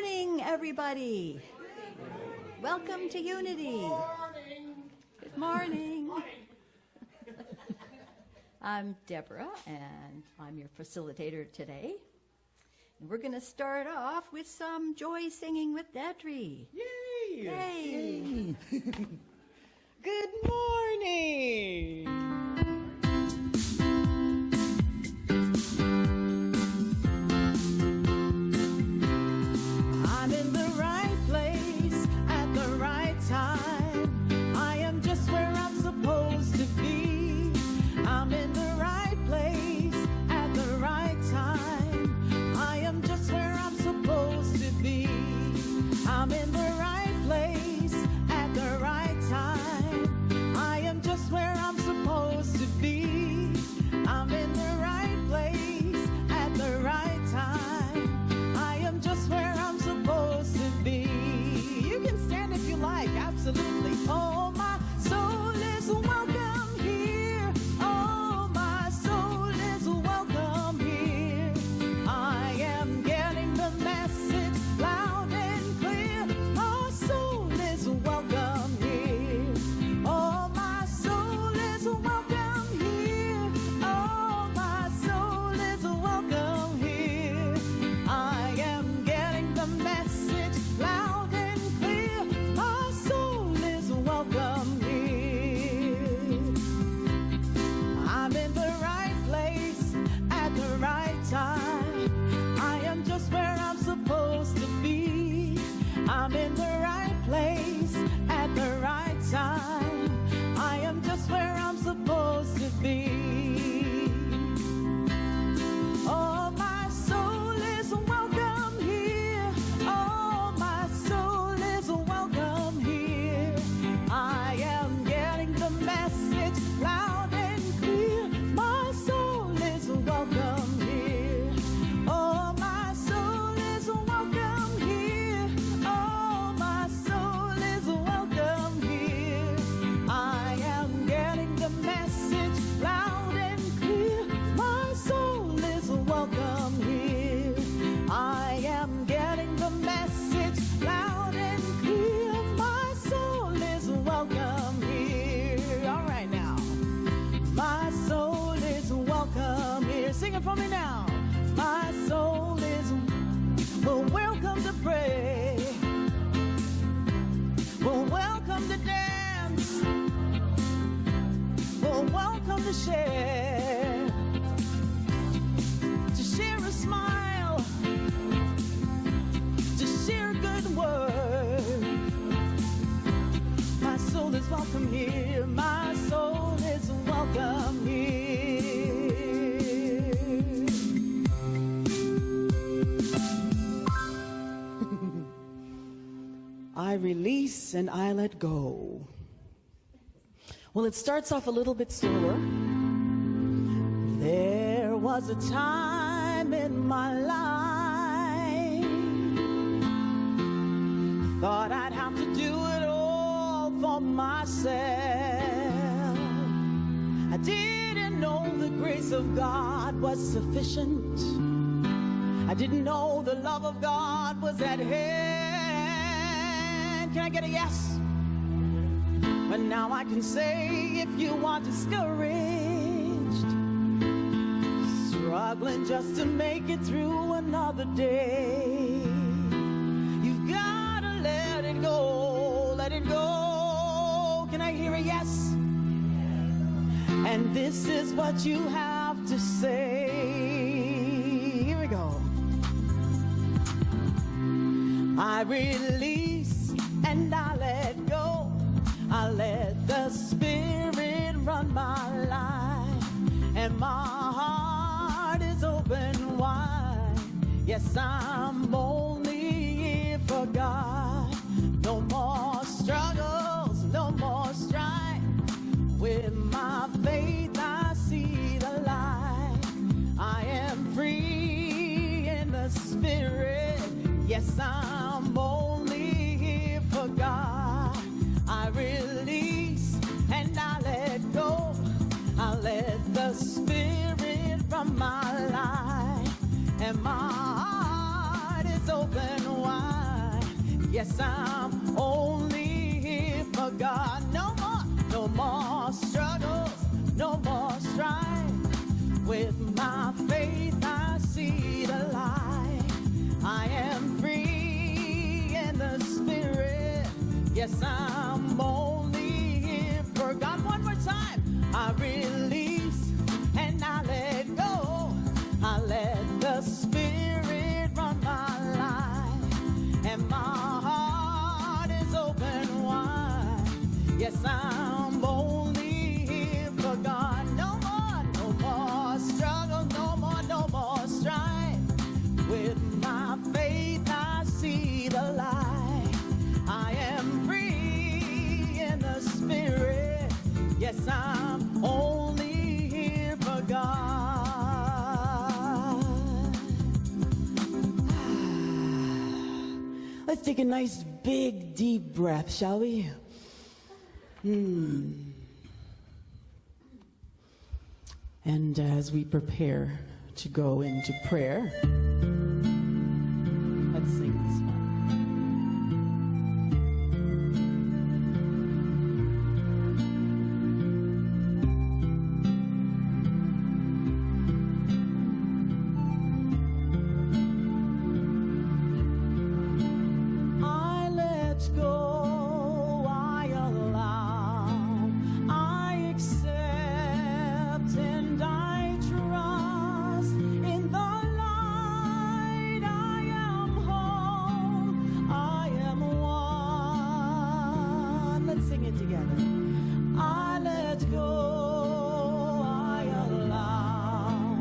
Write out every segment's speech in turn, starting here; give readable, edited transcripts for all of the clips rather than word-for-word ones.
morning, everybody. Welcome to Unity. Good morning. I'm Deborah, and I'm your facilitator today. And we're going to start off with some joy singing with Dadri. Yay! Yay! Good morning! I'm in the right place at the right time. I am just where I'm supposed to be. I'm in the right place at the right time. I am just where I'm supposed to be. I'm in the right place at the right time. I am just where I'm supposed to be. I'm in the right place at the right time. I am just where I'm supposed to be. You can stand if you like, absolutely. Oh, my soul is welcome here. Oh, my soul is welcome here. I am getting the message loud and clear. My soul is welcome here. Oh, my soul is welcome here. Oh, my soul is welcome here. I am getting the message loud and clear. My soul is welcome here. I'm in the right place at the right time. I am just where I'm supposed to be. I'm in the right place at the right time. I am just where I'm supposed to be. Oh, my soul is welcome here. Oh, my soul is welcome here. I am getting the message loud and clear. My soul is welcome here. Oh, my soul is welcome here. Oh, my soul is welcome here. I am getting the message loud and clear. My soul is welcome here. I am getting the message loud and clear. My soul is welcome here. All right now. My soul is welcome here. Sing it for me now. My soul is welcome to pray. Welcome to dance. Welcome to share. To share a smile. To share a good word. My soul is welcome here. My soul is welcome here. I release and I let go. Well, it starts off a little bit slower. There was a time in my life, thought I'd have to do it all for myself. I didn't know the grace of God was sufficient. I didn't know the love of God was at hand. Can I get a yes? But now I can say, if you are discouraged, struggling just to make it through another day, you've got to let it go, let it go. Can I hear a yes? And this is what you have to say. Here we go. I release and I let go. I let the Spirit run my life, and my heart is open wide. Yes, I'm only here for God. No more struggles, no more strife. With my faith I see the light. I am free in the Spirit. Yes, I'm only here for God. I release and I let go. I let the Spirit run my life, and my heart is open wide. Yes, I'm only here for God. No more struggles, no more strife. With my faith I see the light. I am free in the spirit. Yes, I'm only here for God. One more time. I release and I let go. I let the spirit run my life. And my heart is open wide. Yes, I'm only here for God. No more struggle, no more strife. With my faith I see the light. I am free in the spirit. Yes, I'm only here for God. Let's take a nice big deep breath, shall we? And as we prepare to go into prayer, let's sing this one. I let go, I allow, I accept, and I trust in the light. I am whole, I am one. Let's sing it together. I let go, I allow,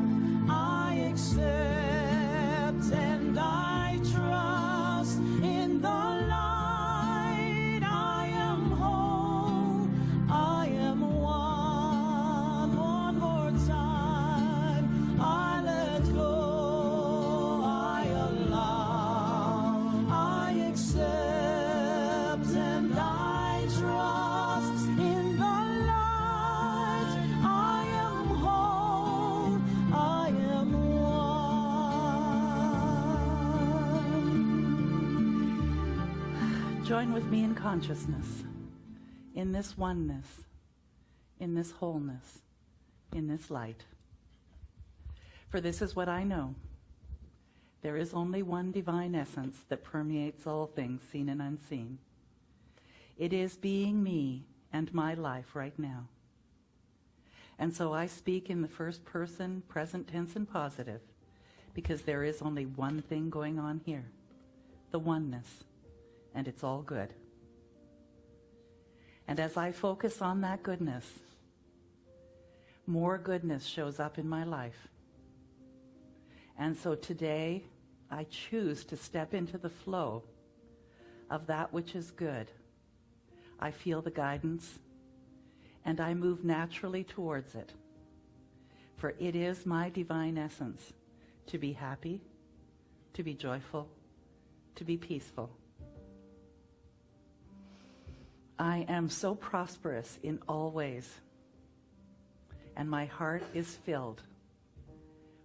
I accept, and I trust in the light. I am whole, I am one. One more time. I let go, I allow, I accept, and I trust in the light. I am whole, I am one. Join with me in consciousness, in this oneness, in this wholeness, in this light. For this is what I know. There is only one divine essence that permeates all things seen and unseen. It is being me and my life right now. And so I speak in the first person, present tense and positive, because there is only one thing going on here, the oneness, and it's all good. And as I focus on that goodness, more goodness shows up in my life. And so today, I choose to step into the flow of that which is good. I feel the guidance, and I move naturally towards it. For it is my divine essence to be happy, to be joyful, to be peaceful. I am so prosperous in all ways, and my heart is filled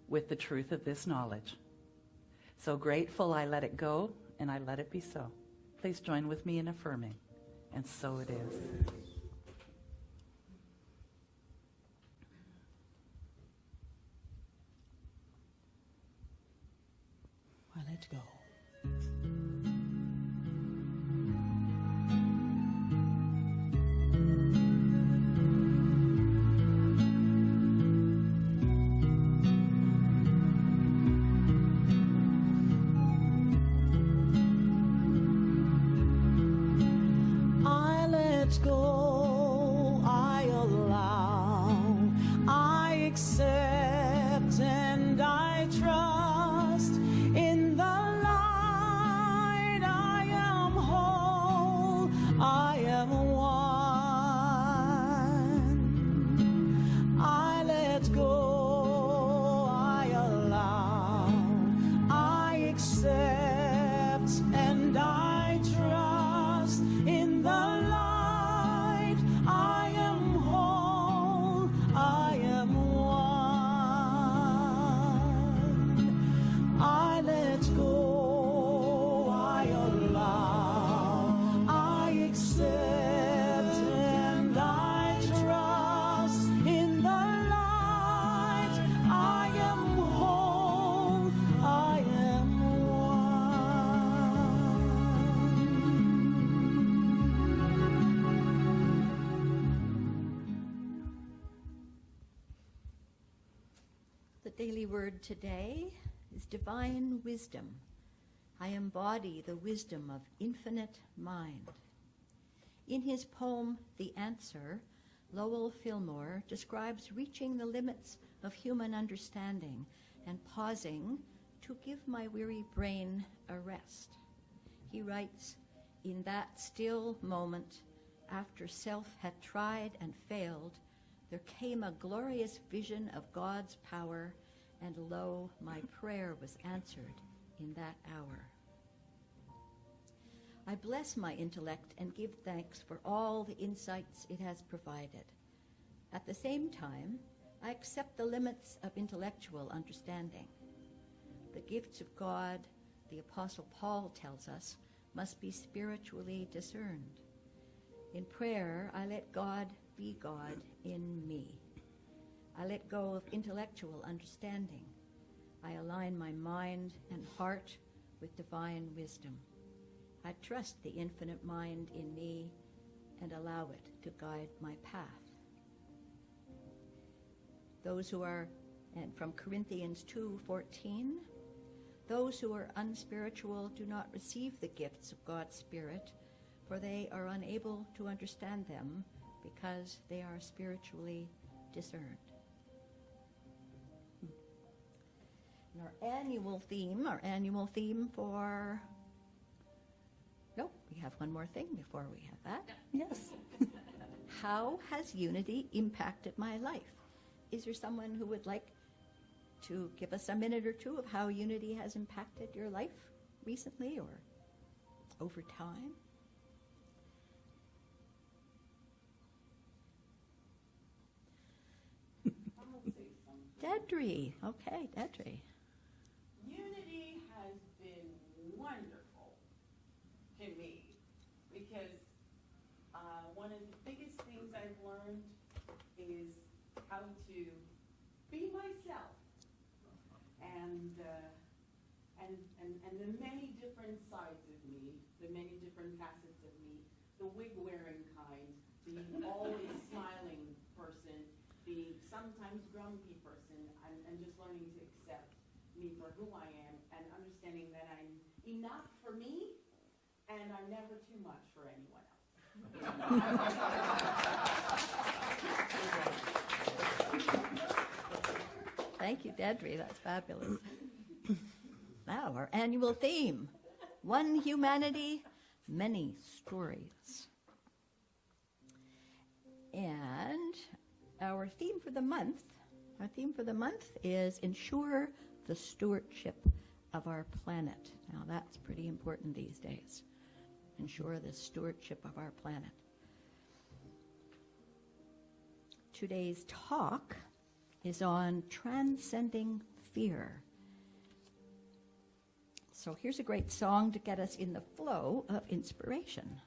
with the truth of this knowledge. So grateful I let it go, and I let it be so. Please join with me in affirming, and so it is. I let go. I let go, I allow, I accept, and I trust in the light. The daily word today is divine wisdom. I embody the wisdom of infinite mind. In his poem, The Answer, Lowell Fillmore describes reaching the limits of human understanding and pausing to give my weary brain a rest. He writes, "In that still moment, after self had tried and failed, there came a glorious vision of God's power, and lo, my prayer was answered in that hour." I bless my intellect and give thanks for all the insights it has provided. At the same time, I accept the limits of intellectual understanding. The gifts of God, the Apostle Paul tells us, must be spiritually discerned. In prayer, I let God be God in me. I let go of intellectual understanding. I align my mind and heart with divine wisdom. I trust the infinite mind in me and allow it to guide my path. Those who are, and from Corinthians 2:14, those who are unspiritual do not receive the gifts of God's Spirit, for they are unable to understand them because they are spiritually discerned. And our annual theme for, we have one more thing before we have that. Yes. How has unity impacted my life? Is there someone who would like to give us a minute or two of how unity has impacted your life recently or over time? Dedri. Okay, Dedri. Unity has been wonderful to me because one of the biggest things I've learned is how to be myself and the many different sides of me, the many different facets of me, the wig-wearing kind, the always smiling person, the sometimes grumpy person, and just learning to accept me for who I am and understanding that I'm enough for me and I'm never too much for anyone else. Thank you, Dedri. That's fabulous. Now, our annual theme, one humanity, many stories. And our theme for the month is ensure the stewardship of our planet. Now, that's pretty important these days. Ensure the stewardship of our planet. Today's talk is on transcending fear. So here's a great song to get us in the flow of inspiration.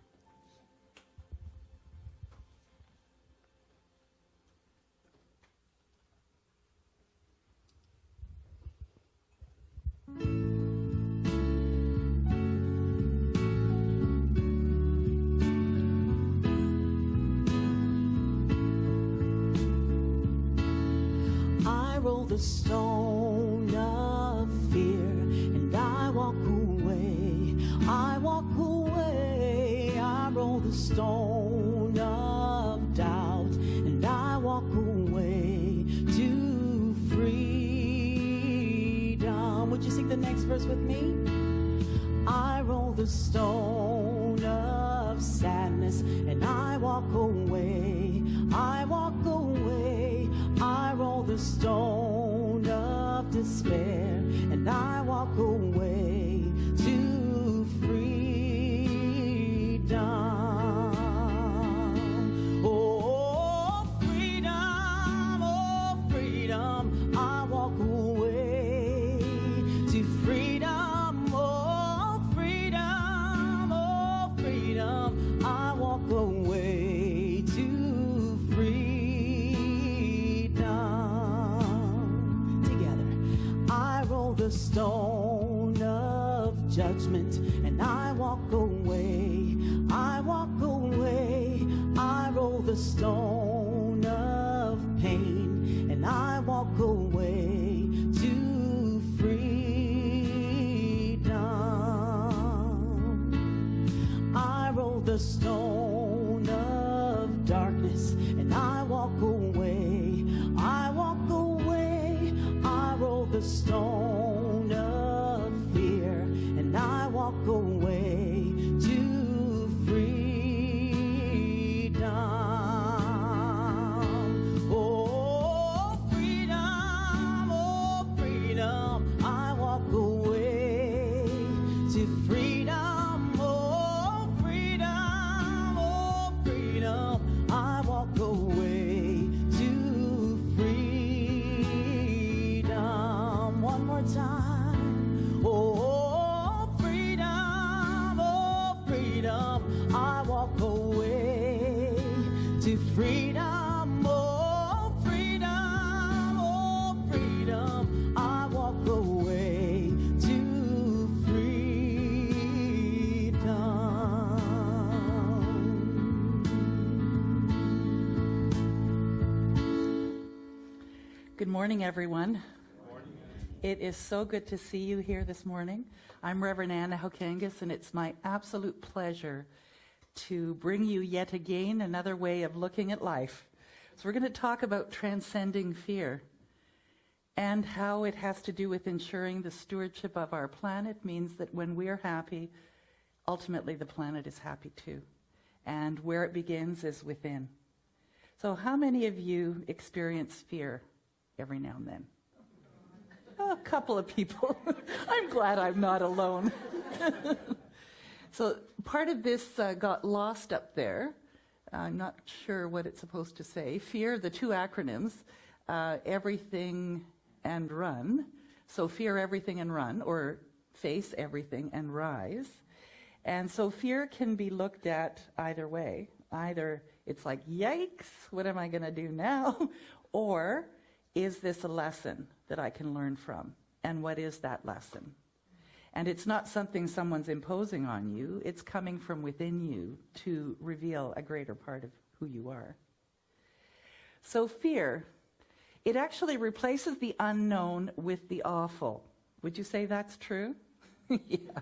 I roll the stone of fear and I walk away. I walk away. I roll the stone of doubt and I walk away to freedom. Would you sing the next verse with me? I roll the stone of sadness and I walk away. I walk away. I roll the stone of despair and I walk away to freedom. Oh, freedom, I walk away to freedom. Oh, freedom, I walk away to freedom. Together, I roll the stone of judgment and I walk away. I walk away. I roll the stone of pain and I walk away the stone of fear, and I walk away to freedom. Oh, freedom, oh, freedom, I walk away to freedom. Oh, freedom, oh, freedom, I walk away to freedom. One more time. Oh, freedom, oh, freedom, I walk away to freedom. Oh, freedom, oh, freedom, I walk away to freedom. Good morning, everyone. It is so good to see you here this morning. I'm Reverend Anna Ahokangas, and it's my absolute pleasure to bring you yet again another way of looking at life. So we're going to talk about transcending fear and how it has to do with ensuring the stewardship of our planet means that when we're happy, ultimately the planet is happy too. And where it begins is within. So how many of you experience fear every now and then? A couple of people. I'm glad I'm not alone. So part of this got lost up there. I'm not sure what it's supposed to say. Fear, the two acronyms, everything and run. So fear everything and run, or face everything and rise. And so fear can be looked at either way. Either it's like, yikes, what am I going to do now? Or is this a lesson that I can learn from? And what is that lesson? And it's not something someone's imposing on you. It's coming from within you to reveal a greater part of who you are. So fear, it actually replaces the unknown with the awful. Would you say that's true? Yeah.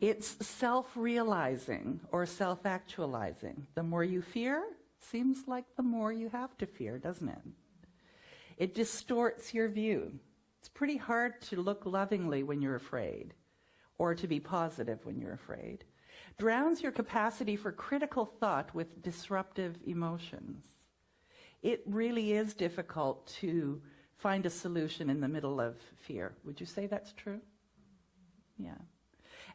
It's self-realizing or self-actualizing. The more you fear, seems like the more you have to fear, doesn't it? It distorts your view. It's pretty hard to look lovingly when you're afraid, or to be positive when you're afraid. Drowns your capacity for critical thought with disruptive emotions. It really is difficult to find a solution in the middle of fear. Would you say that's true? Yeah.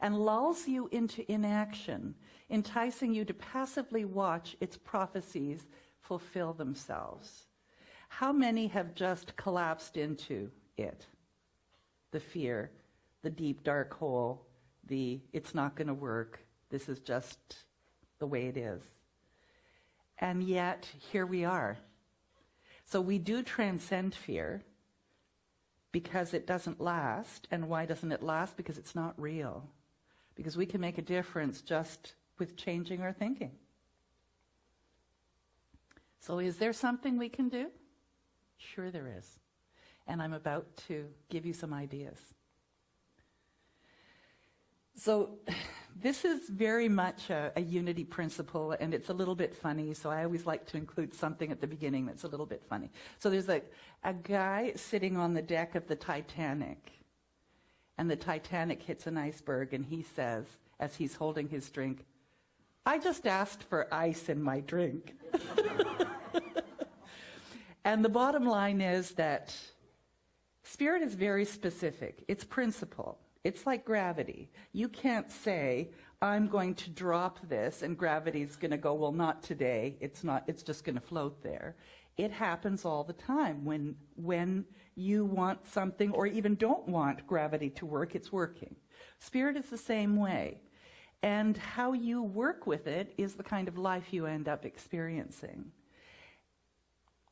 And lulls you into inaction, enticing you to passively watch its prophecies fulfill themselves. How many have just collapsed into it? The fear, the deep dark hole, the it's not going to work, this is just the way it is. And yet, here we are. So we do transcend fear because it doesn't last. And why doesn't it last? Because it's not real. Because we can make a difference just with changing our thinking. So is there something we can do? Sure there is. And I'm about to give you some ideas. So this is very much a unity principle, and it's a little bit funny, so I always like to include something at the beginning that's a little bit funny. So there's a guy sitting on the deck of the Titanic, and the Titanic hits an iceberg, and he says, as he's holding his drink, "I just asked for ice in my drink." And the bottom line is that spirit is very specific. It's principle. It's like gravity. You can't say, I'm going to drop this, and gravity's going to go, well, not today. It's just going to float there. It happens all the time. When you want something or even don't want gravity to work, it's working. Spirit is the same way. And how you work with it is the kind of life you end up experiencing.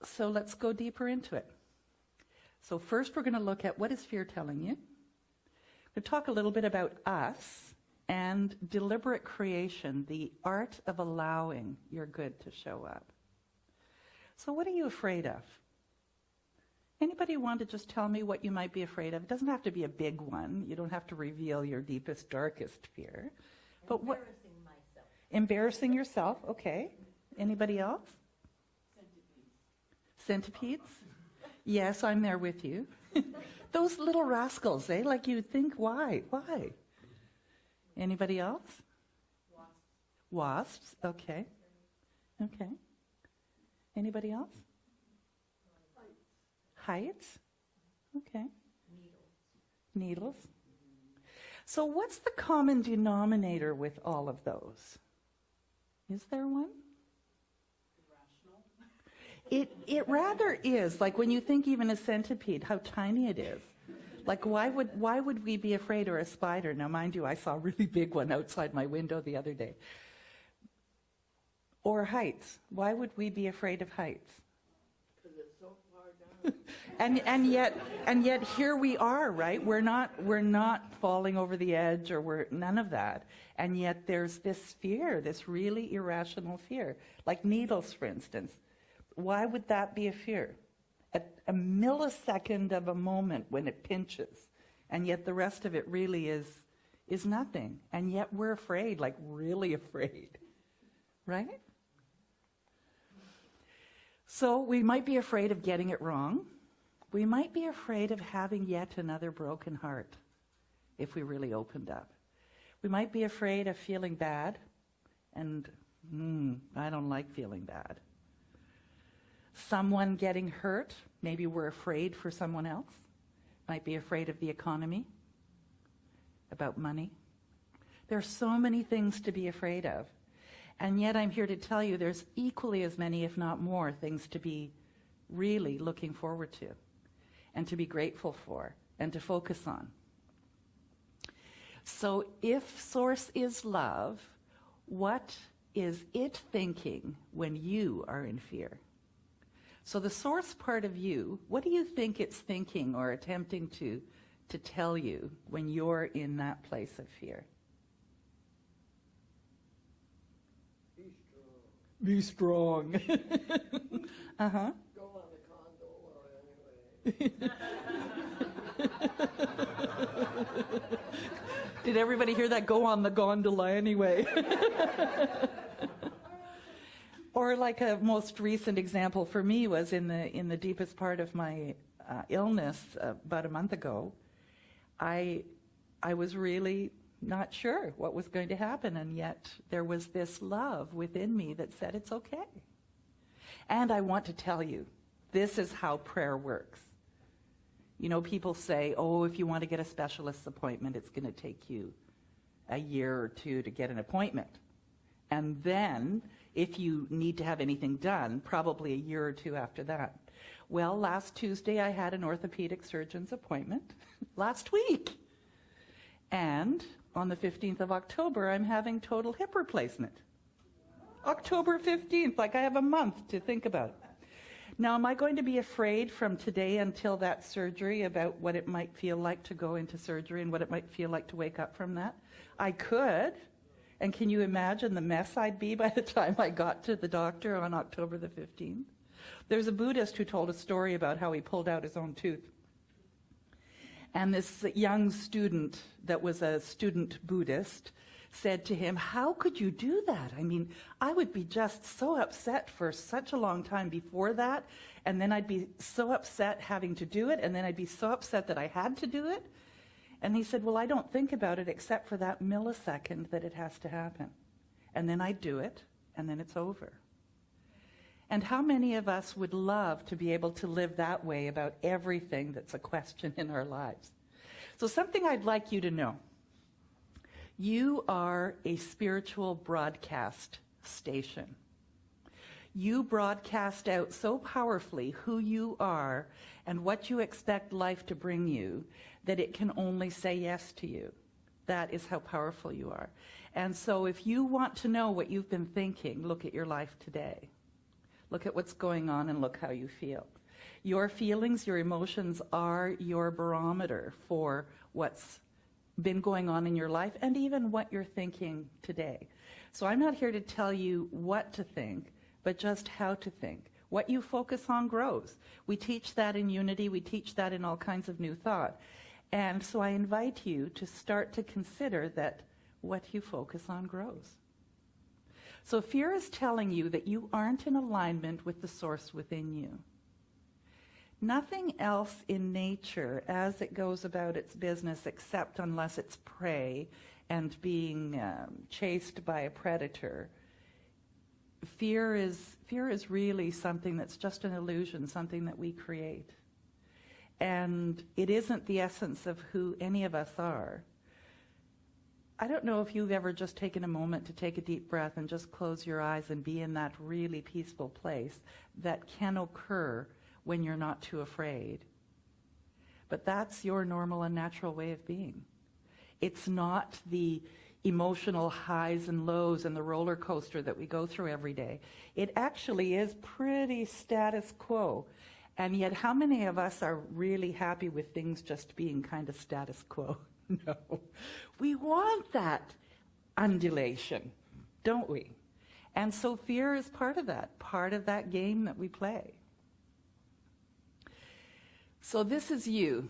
So let's go deeper into it. So first we're going to look at, what is fear telling you? We'll talk a little bit about us and deliberate creation, the art of allowing your good to show up. So what are you afraid of? Anybody want to just tell me what you might be afraid of? It doesn't have to be a big one. You don't have to reveal your deepest, darkest fear. But Embarrassing myself. Embarrassing yourself, okay. Anybody else? Centipedes? Yes, I'm there with you. Those little rascals, eh? Like you'd think, why? Why? Anybody else? Wasps, okay. Okay. Anybody else? Heights? Okay. Needles. So what's the common denominator with all of those? Is there one? It rather is. Like when you think even a centipede, how tiny it is. Like why would we be afraid of a spider? Now mind you, I saw a really big one outside my window the other day. Or heights. Why would we be afraid of heights? Because it's so far down. and yet here we are, right? We're not falling over the edge, or we're none of that. And yet there's this fear, this really irrational fear, like needles, for instance. Why would that be a fear? A millisecond of a moment when it pinches, and yet the rest of it really is nothing. And yet we're afraid, like really afraid, right? So we might be afraid of getting it wrong. We might be afraid of having yet another broken heart if we really opened up. We might be afraid of feeling bad, and I don't like feeling bad. Someone getting hurt, maybe we're afraid for someone else. Might be afraid of the economy, about money. There are so many things to be afraid of. And yet I'm here to tell you there's equally as many, if not more, things to be really looking forward to and to be grateful for and to focus on. So if Source is love, what is it thinking when you are in fear? So the Source part of you, what do you think it's thinking or attempting to tell you when you're in that place of fear? Be strong. Uh-huh. Go on the condo anyway. Did everybody hear that? Go on the gondola anyway. Or like a most recent example for me was in the deepest part of my illness about a month ago. I was really not sure what was going to happen, and yet there was this love within me that said it's okay. And I want to tell you, this is how prayer works. You know, people say, oh, if you want to get a specialist's appointment, it's going to take you a year or two to get an appointment. And then, if you need to have anything done, probably a year or two after that. Well, last Tuesday I had an orthopedic surgeon's appointment. Last week. And on the 15th of October, I'm having total hip replacement. October 15th, like I have a month to think about it. Now, am I going to be afraid from today until that surgery about what it might feel like to go into surgery and what it might feel like to wake up from that? I could. And can you imagine the mess I'd be by the time I got to the doctor on October the 15th? There's a Buddhist who told a story about how he pulled out his own tooth. And this young student that was a student Buddhist said to him, how could you do that? I mean, I would be just so upset for such a long time before that, and then I'd be so upset having to do it, and then I'd be so upset that I had to do it. And he said, well, I don't think about it except for that millisecond that it has to happen. And then I do it, and then it's over. And how many of us would love to be able to live that way about everything that's a question in our lives? So something I'd like you to know. You are a spiritual broadcast station. You broadcast out so powerfully who you are and what you expect life to bring you that it can only say yes to you. That is how powerful you are. And so if you want to know what you've been thinking, look at your life today. Look at what's going on and look how you feel. Your feelings, your emotions are your barometer for what's been going on in your life and even what you're thinking today. So I'm not here to tell you what to think, but just how to think. What you focus on grows. We teach that in Unity. We teach that in all kinds of new thought. And so I invite you to start to consider that what you focus on grows. So fear is telling you that you aren't in alignment with the source within you. Nothing else in nature, as it goes about its business, except unless it's prey and being chased by a predator. Fear is really something that's just an illusion, something that we create. And it isn't the essence of who any of us are. I don't know if you've ever just taken a moment to take a deep breath and just close your eyes and be in that really peaceful place that can occur when you're not too afraid. But that's your normal and natural way of being. It's not the emotional highs and lows and the roller coaster that we go through every day. It actually is pretty status quo. And yet, how many of us are really happy with things just being kind of status quo? No. We want that undulation, don't we? And so fear is part of that game that we play. So this is you.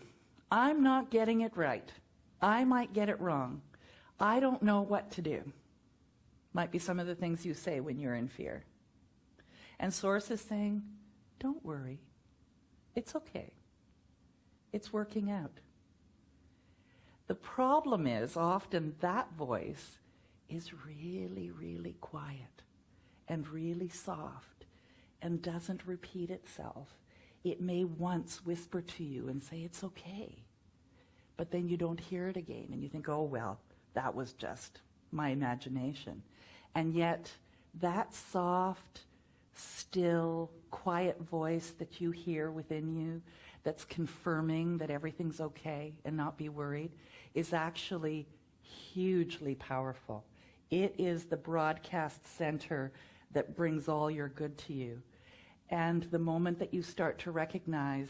I'm not getting it right. I might get it wrong. I don't know what to do. Might be some of the things you say when you're in fear. And Source is saying, don't worry. It's okay. It's working out. The problem is often that voice is really, really quiet and really soft and doesn't repeat itself. It may once whisper to you and say, it's okay. But then you don't hear it again and you think, oh, well, that was just my imagination. And yet that soft, still, quiet voice that you hear within you that's confirming that everything's okay and not be worried is actually hugely powerful. It is the broadcast center that brings all your good to you. And the moment that you start to recognize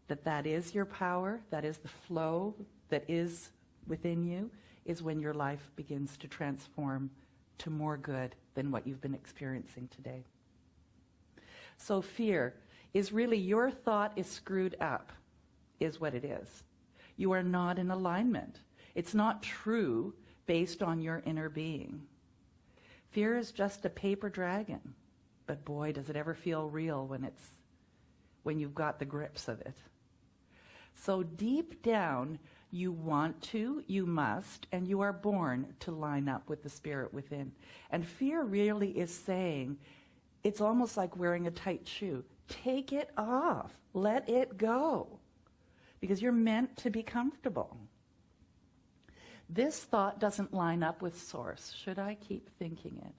that that is your power, that is the flow that is within you, is when your life begins to transform to more good than what you've been experiencing today. So fear is really your thought is screwed up, is what it is. You are not in alignment. It's not true based on your inner being. Fear is just a paper dragon. But boy, does it ever feel real when you've got the grips of it. So deep down, you want to, you must, and you are born to line up with the spirit within. And fear really is saying, it's almost like wearing a tight shoe. Take it off. Let it go. Because you're meant to be comfortable. This thought doesn't line up with Source. Should I keep thinking it?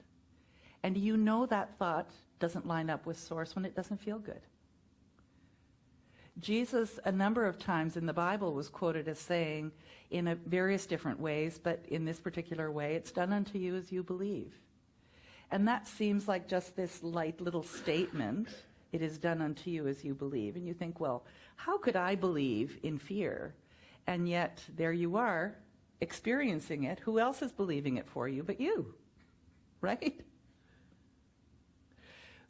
And you know that thought doesn't line up with Source when it doesn't feel good. Jesus, a number of times in the Bible, was quoted as saying, in various different ways, but in this particular way, it's done unto you as you believe. And that seems like just this light little statement, it is done unto you as you believe. And you think, well, how could I believe in fear? And yet, there you are, experiencing it. Who else is believing it for you but you? Right?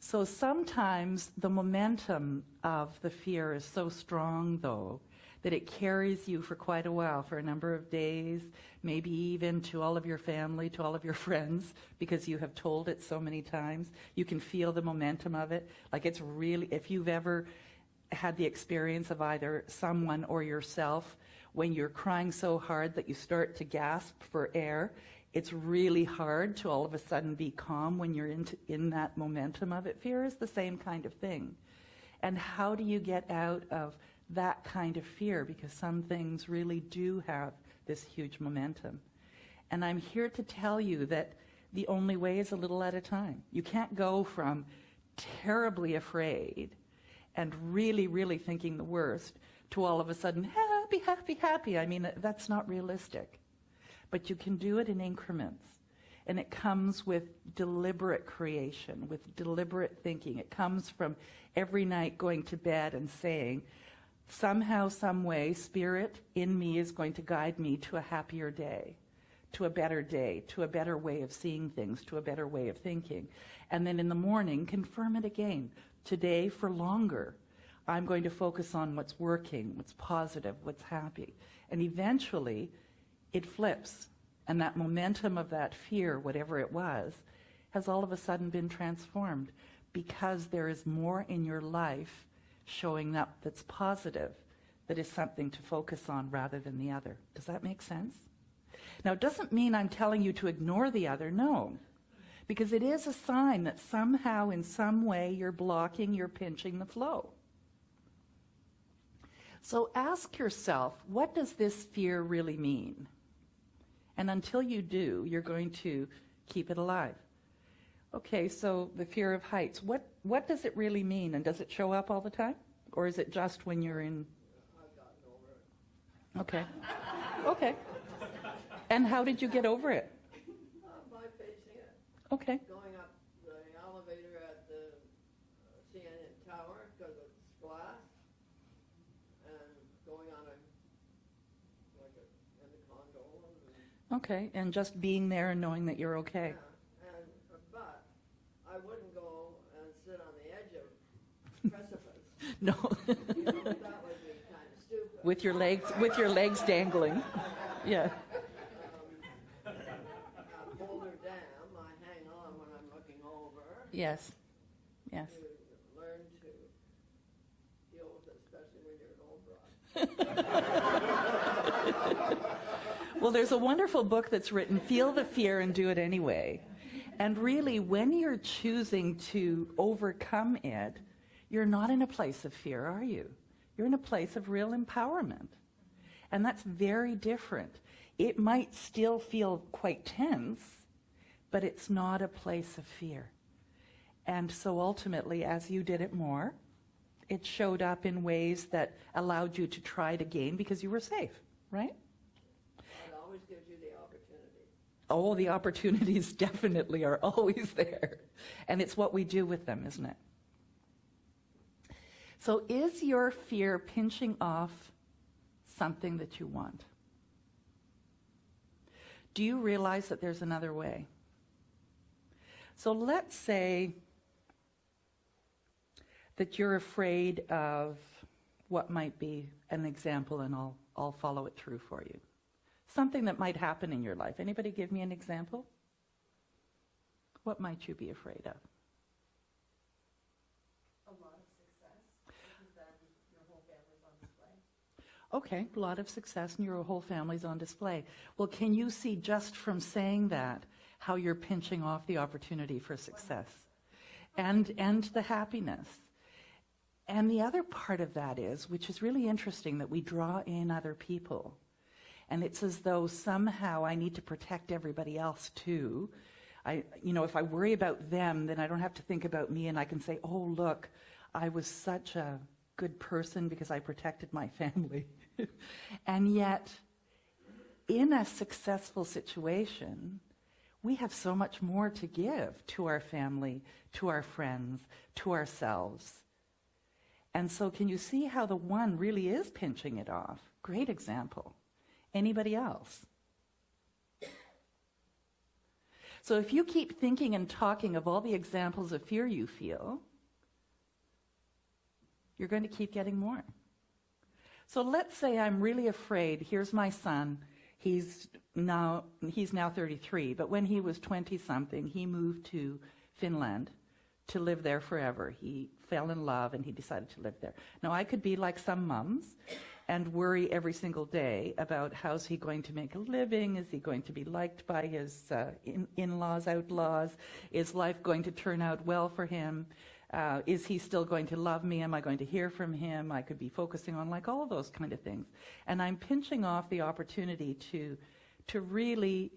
So sometimes the momentum of the fear is so strong, though, that it carries you for quite a while, for a number of days, maybe even to all of your family, to all of your friends, because you have told it so many times. You can feel the momentum of it. Like it's really, if you've ever had the experience of either someone or yourself, when you're crying so hard that you start to gasp for air, it's really hard to all of a sudden be calm when you're in that momentum of it. Fear is the same kind of thing. And how do you get out of that kind of fear? Because some things really do have this huge momentum. And I'm here to tell you that the only way is a little at a time. You can't go from terribly afraid and really, really thinking the worst to all of a sudden happy, happy, happy. I mean, that's not realistic. But you can do it in increments. And it comes with deliberate creation, with deliberate thinking. It comes from every night going to bed and saying, somehow, some way, Spirit in me is going to guide me to a happier day, to a better way of seeing things, to a better way of thinking. And then in the morning, confirm it again. Today, for longer, I'm going to focus on what's working, what's positive, what's happy. And eventually, it flips. And that momentum of that fear, whatever it was, has all of a sudden been transformed because there is more in your life showing up that's positive, that is something to focus on rather than the other. Does that make sense? Now, it doesn't mean I'm telling you to ignore the other, no. Because it is a sign that somehow, in some way, you're blocking, you're pinching the flow. So ask yourself, what does this fear really mean? And until you do, you're going to keep it alive. Okay, so the fear of heights, what does it really mean? And does it show up all the time? Or is it just when you're in... I've gotten over it. Okay. Okay. And how did you get over it? By facing it. Okay. Going up the elevator at the CNN Tower because it's glass, and going on in the condo. Okay, and just being there and knowing that you're okay. Yeah, but I wouldn't go and sit on the edge of precipice. No. You know, that would be kind of stupid. With your legs dangling. Yeah. Boulder Dam, I hang on when I'm looking over. Yes. Yes. To learn to deal with it, especially when you're an old broad. Well, there's a wonderful book that's written, Feel the Fear and Do It Anyway. And really, when you're choosing to overcome it, you're not in a place of fear, are you? You're in a place of real empowerment. And that's very different. It might still feel quite tense, but it's not a place of fear. And so ultimately, as you did it more, it showed up in ways that allowed you to try it again because you were safe, right? It always gives you the opportunity. Oh, the opportunities definitely are always there. And it's what we do with them, isn't it? So is your fear pinching off something that you want? Do you realize that there's another way? So let's say that you're afraid of what might be an example, and I'll follow it through for you. Something that might happen in your life. Anybody give me an example? What might you be afraid of? A lot of success, because then your whole family's on display. Okay, a lot of success and your whole family's on display. Well, can you see just from saying that how you're pinching off the opportunity for success and the happiness? And the other part of that is, which is really interesting, that we draw in other people. And it's as though somehow I need to protect everybody else too. If I worry about them, then I don't have to think about me, and I can say, oh, look, I was such a good person because I protected my family. And yet, in a successful situation, we have so much more to give to our family, to our friends, to ourselves. And so can you see how the one really is pinching it off? Great example. Anybody else? So if you keep thinking and talking of all the examples of fear you feel, you're going to keep getting more. So let's say I'm really afraid. Here's my son. He's now 33, but when he was 20-something, he moved to Finland to live there forever. He fell in love and he decided to live there. Now, I could be like some mums and worry every single day about how's he going to make a living, is he going to be liked by his in-laws, outlaws, is life going to turn out well for him, is he still going to love me, am I going to hear from him? I could be focusing on like all of those kind of things. And I'm pinching off the opportunity to really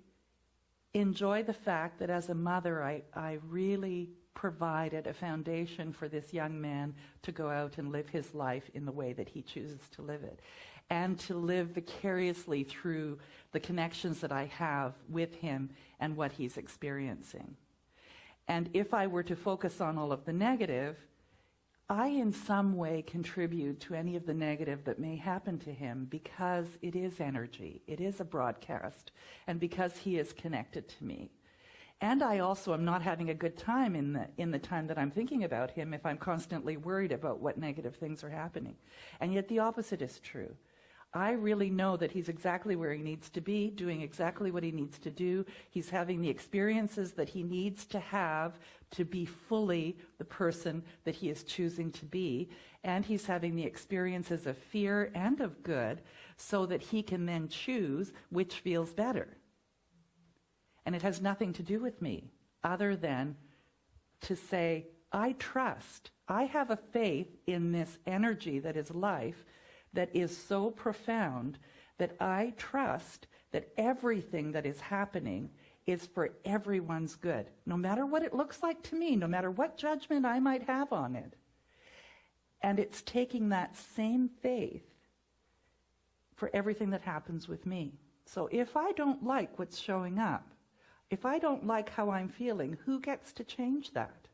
enjoy the fact that as a mother I really provided a foundation for this young man to go out and live his life in the way that he chooses to live it, and to live vicariously through the connections that I have with him and what he's experiencing. And if I were to focus on all of the negative, I in some way contribute to any of the negative that may happen to him, because it is energy, it is a broadcast, and because he is connected to me. And I also am not having a good time in the time that I'm thinking about him if I'm constantly worried about what negative things are happening. And yet the opposite is true. I really know that he's exactly where he needs to be, doing exactly what he needs to do. He's having the experiences that he needs to have to be fully the person that he is choosing to be. And he's having the experiences of fear and of good so that he can then choose which feels better. And it has nothing to do with me other than to say, I trust, I have a faith in this energy that is life that is so profound that I trust that everything that is happening is for everyone's good, no matter what it looks like to me, no matter what judgment I might have on it. And it's taking that same faith for everything that happens with me. So if I don't like what's showing up, if I don't like how I'm feeling, who gets to change that?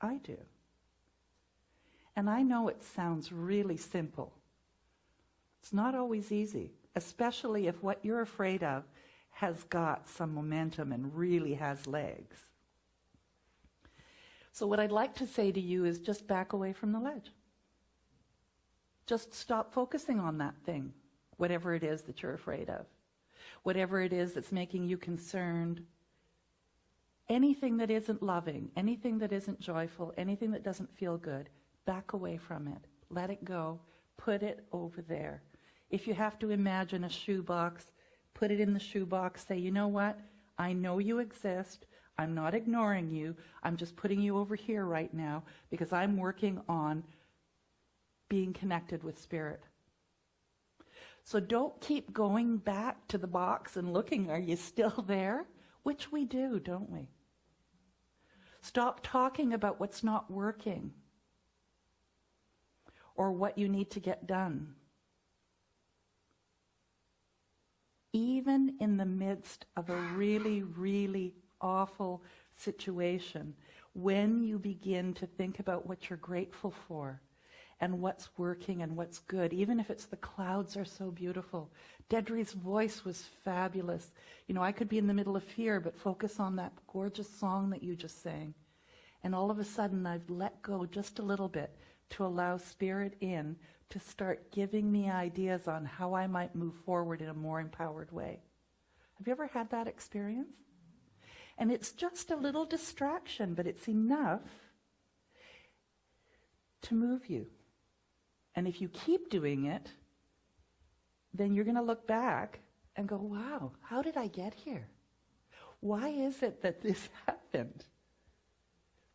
I do. And I know it sounds really simple. It's not always easy, especially if what you're afraid of has got some momentum and really has legs. So what I'd like to say to you is just back away from the ledge. Just stop focusing on that thing, whatever it is that you're afraid of, whatever it is that's making you concerned. Anything that isn't loving, anything that isn't joyful, anything that doesn't feel good, back away from it. Let it go. Put it over there. If you have to imagine a shoebox, put it in the shoebox. Say, you know what? I know you exist. I'm not ignoring you. I'm just putting you over here right now because I'm working on being connected with Spirit. So don't keep going back to the box and looking, are you still there? Which we do, don't we? Stop talking about what's not working or what you need to get done. Even in the midst of a really, really awful situation, when you begin to think about what you're grateful for and what's working and what's good, even if it's the clouds are so beautiful. Dedri's voice was fabulous. You know, I could be in the middle of fear, but focus on that gorgeous song that you just sang. And all of a sudden, I've let go just a little bit to allow Spirit in to start giving me ideas on how I might move forward in a more empowered way. Have you ever had that experience? And it's just a little distraction, but it's enough to move you. And if you keep doing it, then you're going to look back and go, wow, how did I get here? Why is it that this happened?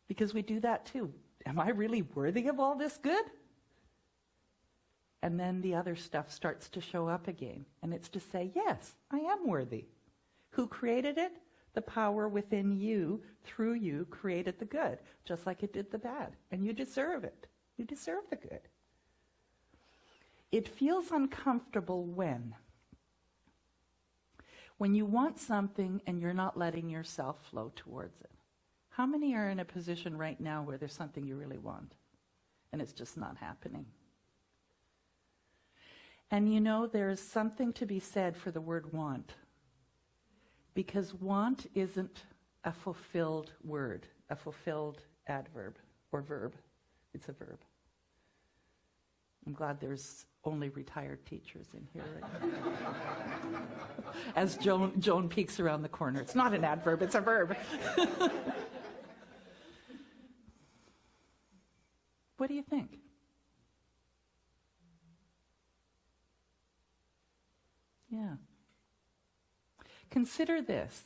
Because we do that too. Am I really worthy of all this good? And then the other stuff starts to show up again. And it's to say, yes, I am worthy. Who created it? The power within you, through you, created the good, just like it did the bad. And you deserve it. You deserve the good. It feels uncomfortable when you want something and you're not letting yourself flow towards it. How many are in a position right now where there's something you really want and it's just not happening? And you know, there's something to be said for the word want. Because want isn't a fulfilled word, a fulfilled adverb or verb. It's a verb. I'm glad there's only retired teachers in here right now. As Joan peeks around the corner. It's not an adverb, it's a verb. What do you think? Yeah. Consider this.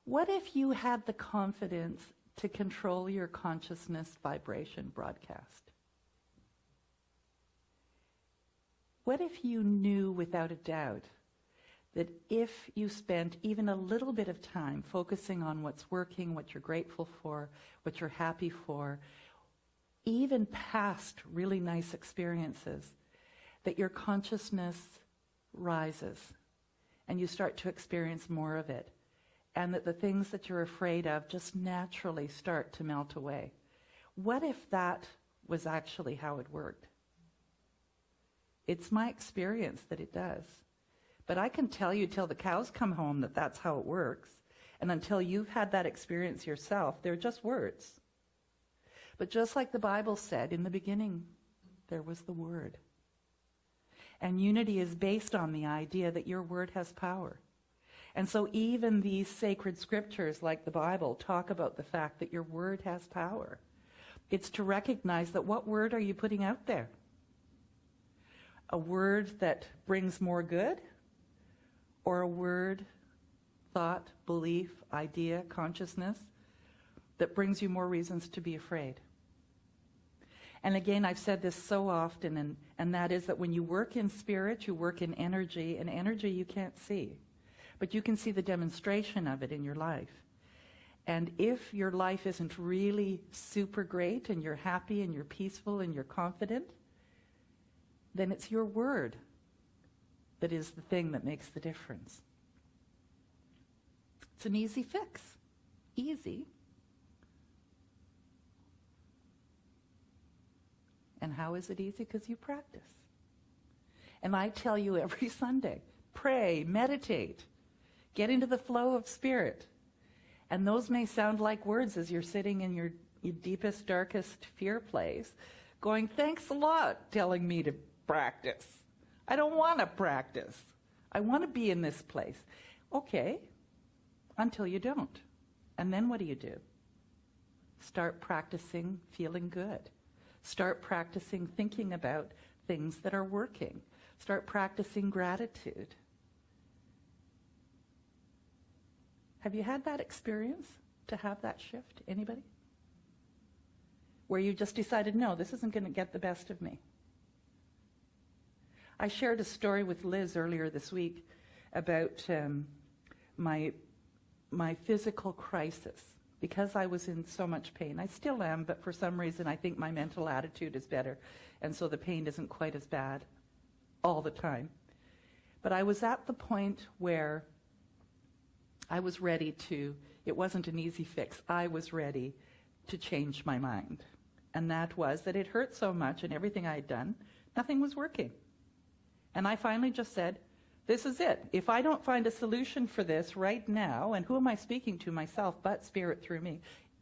What if you had the confidence to control your consciousness vibration broadcast? What if you knew without a doubt that if you spent even a little bit of time focusing on what's working, what you're grateful for, what you're happy for, even past really nice experiences, that your consciousness rises and you start to experience more of it, and that the things that you're afraid of just naturally start to melt away? What if that was actually how it worked? It's my experience that it does. But I can tell you till the cows come home that that's how it works. And until you've had that experience yourself, they're just words. But just like the Bible said, in the beginning, there was the Word. And unity is based on the idea that your word has power. And so even these sacred scriptures like the Bible talk about the fact that your word has power. It's to recognize that what word are you putting out there? A word that brings more good? Or a word, thought, belief, idea, consciousness that brings you more reasons to be afraid? And again, I've said this so often, and that is that when you work in spirit, you work in energy, and energy you can't see. But you can see the demonstration of it in your life. And if your life isn't really super great, and you're happy, and you're peaceful, and you're confident, then it's your word that is the thing that makes the difference. It's an easy fix. Easy. And how is it easy? Because you practice. And I tell you every Sunday, pray, meditate, get into the flow of spirit. And those may sound like words as you're sitting in your deepest, darkest fear place, going, thanks a lot telling me to practice. I don't want to practice. I want to be in this place. Okay, until you don't. And then what do? Start practicing feeling good. Start practicing thinking about things that are working. Start practicing gratitude. Have you had that experience, to have that shift? Anybody? Where you just decided, no, this isn't going to get the best of me. I shared a story with Liz earlier this week about my physical crisis. Because I was in so much pain. I still am, but for some reason I think my mental attitude is better, and so the pain isn't quite as bad all the time. But I was at the point where I was ready to, it wasn't an easy fix, I was ready to change my mind. And that was that it hurt so much, and everything I had done, nothing was working. And I finally just said, this is it. If I don't find a solution for this right now, and who am I speaking to? Myself, but spirit through me.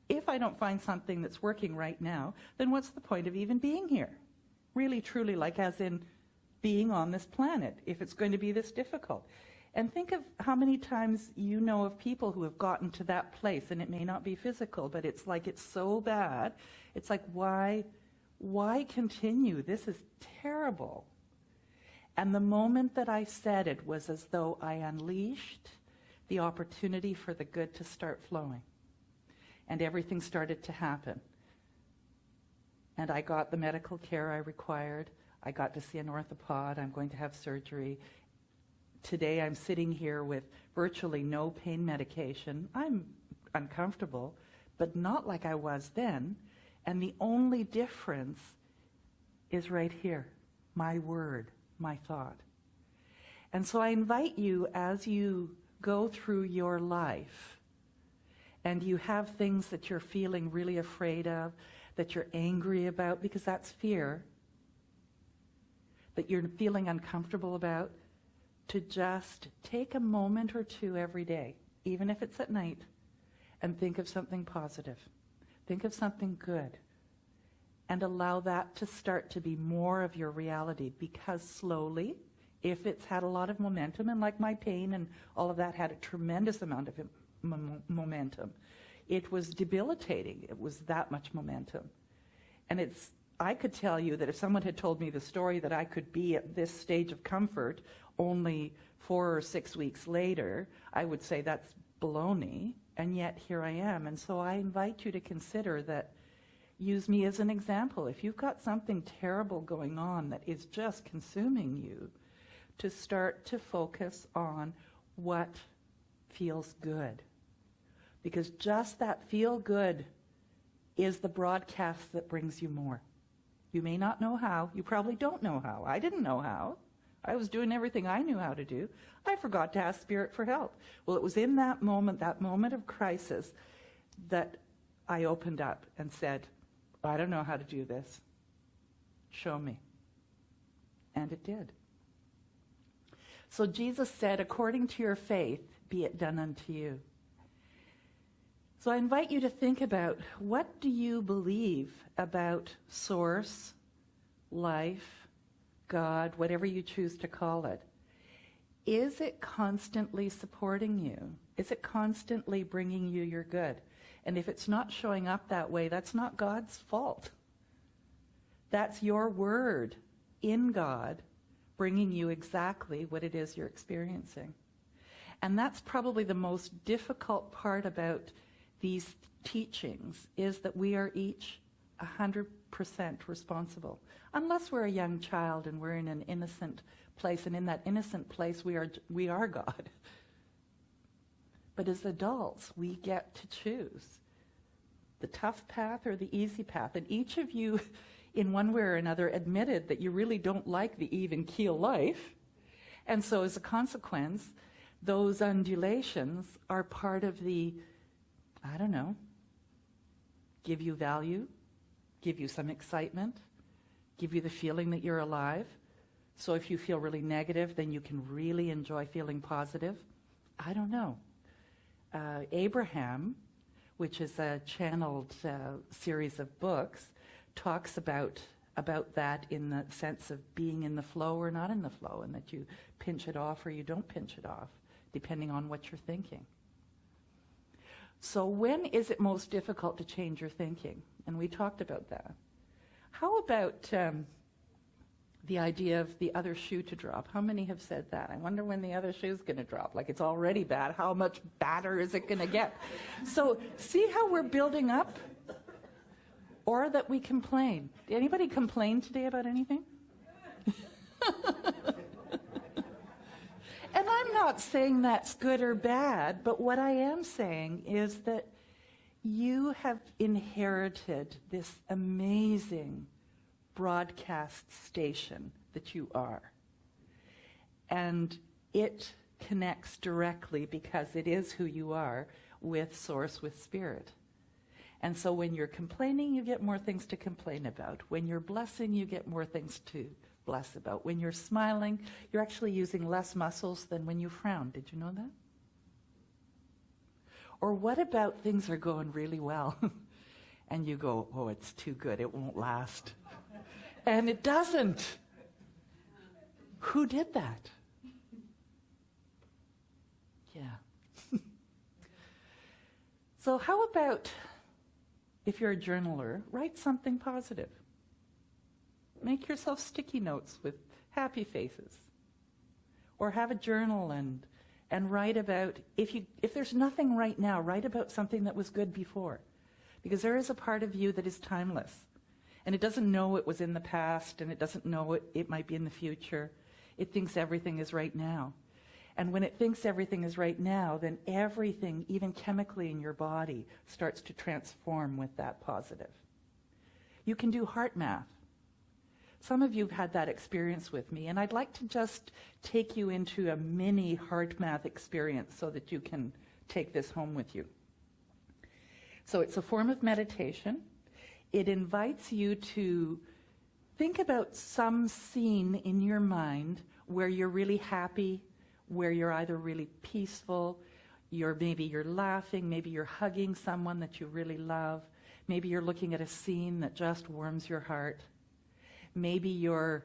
If I don't find something that's working right now, then what's the point of even being here? Really, truly, like as in being on this planet, if it's going to be this difficult. And think of how many times you know of people who have gotten to that place, and it may not be physical, but it's like it's so bad. It's like, why continue? This is terrible. And the moment that I said it was as though I unleashed the opportunity for the good to start flowing. And everything started to happen. And I got the medical care I required. I got to see an orthopod. I'm going to have surgery. Today I'm sitting here with virtually no pain medication. I'm uncomfortable, but not like I was then. And the only difference is right here, my word. My thought. And so I invite you, as you go through your life and you have things that you're feeling really afraid of, that you're angry about, because that's fear, that you're feeling uncomfortable about, to just take a moment or two every day, even if it's at night, and think of something positive. Think of something good. And allow that to start to be more of your reality, because slowly, if it's had a lot of momentum, and like my pain and all of that had a tremendous amount of momentum, it was debilitating. It was that much momentum. And I could tell you that if someone had told me the story that I could be at this stage of comfort only 4 or 6 weeks later, I would say that's baloney, and yet here I am. And so I invite you to consider that. Use me as an example. If you've got something terrible going on that is just consuming you, to start to focus on what feels good. Because just that feel good is the broadcast that brings you more. You may not know how. You probably don't know how. I didn't know how. I was doing everything I knew how to do. I forgot to ask Spirit for help. Well, it was in that moment of crisis, that I opened up and said, I don't know how to do this. Show me. And it did. So Jesus said, according to your faith, be it done unto you. So I invite you to think about, what do you believe about source, life, God, whatever you choose to call it, is it constantly supporting you? Is it constantly bringing you your good? And if it's not showing up that way, that's not God's fault. That's your word in God bringing you exactly what it is you're experiencing. And that's probably the most difficult part about these teachings, is that we are each 100% responsible. Unless we're a young child and we're in an innocent place, and in that innocent place we are God. But as adults, we get to choose the tough path or the easy path. And each of you, in one way or another, admitted that you really don't like the even keel life. And so as a consequence, those undulations are part of the, I don't know, give you value, give you some excitement, give you the feeling that you're alive. So if you feel really negative, then you can really enjoy feeling positive. I don't know. Abraham, which is a channeled series of books, talks about that in the sense of being in the flow or not in the flow, and that you pinch it off or you don't pinch it off, depending on what you're thinking. So when is it most difficult to change your thinking? And we talked about that. How about the idea of the other shoe to drop? How many have said that? I wonder when the other shoe's going to drop. Like, it's already bad. How much badder is it going to get? So see how we're building up? Or that we complain. Did anybody complain today about anything? And I'm not saying that's good or bad, but what I am saying is that you have inherited this amazing broadcast station that you are. And it connects directly, because it is who you are, with Source, with Spirit. And so when you're complaining, you get more things to complain about. When you're blessing, you get more things to bless about. When you're smiling, you're actually using less muscles than when you frown. Did you know that? Or what about things are going really well? And you go, oh, it's too good, it won't last. And it doesn't. Who did that? Yeah. So how about, if you're a journaler, write something positive. Make yourself sticky notes with happy faces. Or have a journal and write about, if there's nothing right now, write about something that was good before. Because there is a part of you that is timeless. And it doesn't know it was in the past, and it doesn't know it might be in the future. It thinks everything is right now. And when it thinks everything is right now, then everything, even chemically in your body, starts to transform with that positive. You can do heart math. Some of you have had that experience with me, and I'd like to just take you into a mini heart math experience so that you can take this home with you. So it's a form of meditation. It invites you to think about some scene in your mind where you're really happy, where you're either really peaceful, maybe you're laughing, maybe you're hugging someone that you really love, maybe you're looking at a scene that just warms your heart. Maybe you're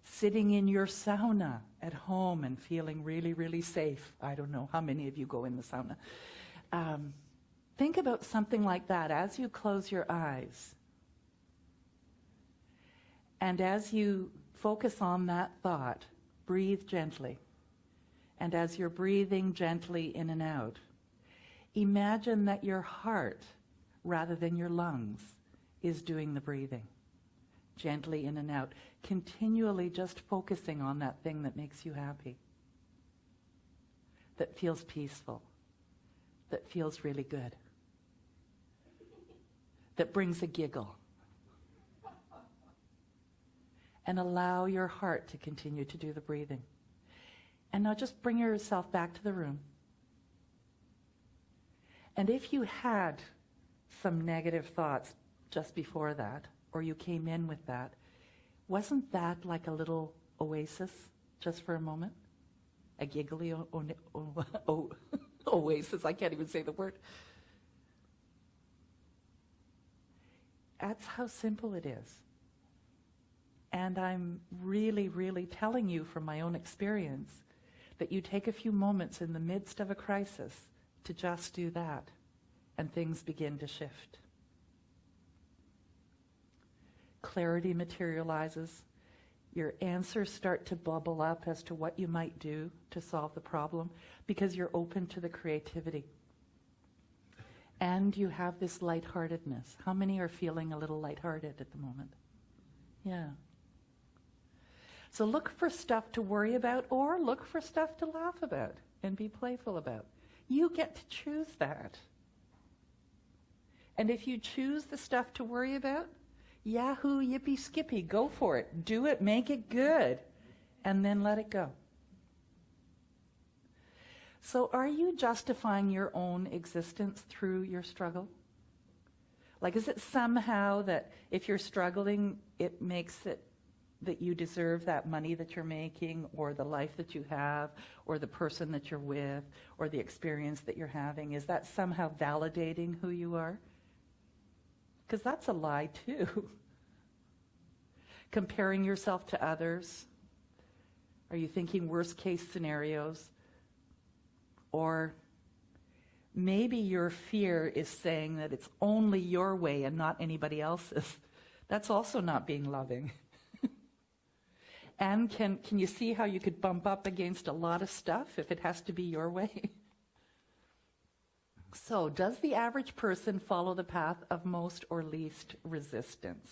sitting in your sauna at home and feeling really, really safe. I don't know how many of you go in the sauna. Think about something like that as you close your eyes. And as you focus on that thought, breathe gently. And as you're breathing gently in and out, imagine that your heart, rather than your lungs, is doing the breathing. Gently in and out, continually just focusing on that thing that makes you happy, that feels peaceful, that feels really good, that brings a giggle. And allow your heart to continue to do the breathing. And now just bring yourself back to the room. And if you had some negative thoughts just before that, or you came in with that, wasn't that like a little oasis just for a moment? A giggly oasis, I can't even say the word. That's how simple it is. And I'm really, really telling you from my own experience that you take a few moments in the midst of a crisis to just do that, and things begin to shift. Clarity materializes. Your answers start to bubble up as to what you might do to solve the problem because you're open to the creativity. And you have this lightheartedness. How many are feeling a little lighthearted at the moment? Yeah. So look for stuff to worry about or look for stuff to laugh about and be playful about. You get to choose that. And if you choose the stuff to worry about, yahoo, yippee, skippy, go for it. Do it, make it good, and then let it go. So are you justifying your own existence through your struggle? Like, is it somehow that if you're struggling, it makes it that you deserve that money that you're making, or the life that you have, or the person that you're with, or the experience that you're having? Is that somehow validating who you are? Because that's a lie too. Comparing yourself to others. Are you thinking worst case scenarios? Or maybe your fear is saying that it's only your way and not anybody else's. That's also not being loving. And can you see how you could bump up against a lot of stuff if it has to be your way? So, does the average person follow the path of most or least resistance?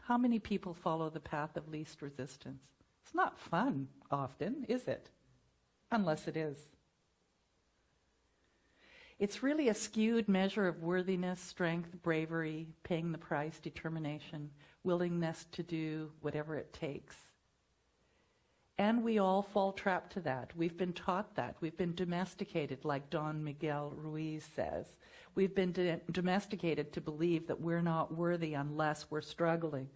How many people follow the path of least resistance? It's not fun often, is it? Unless it is. It's really a skewed measure of worthiness, strength, bravery, paying the price, determination, willingness to do whatever it takes. And we all fall trapped to that. We've been taught that. We've been domesticated, like Don Miguel Ruiz says. We've been domesticated to believe that we're not worthy unless we're struggling,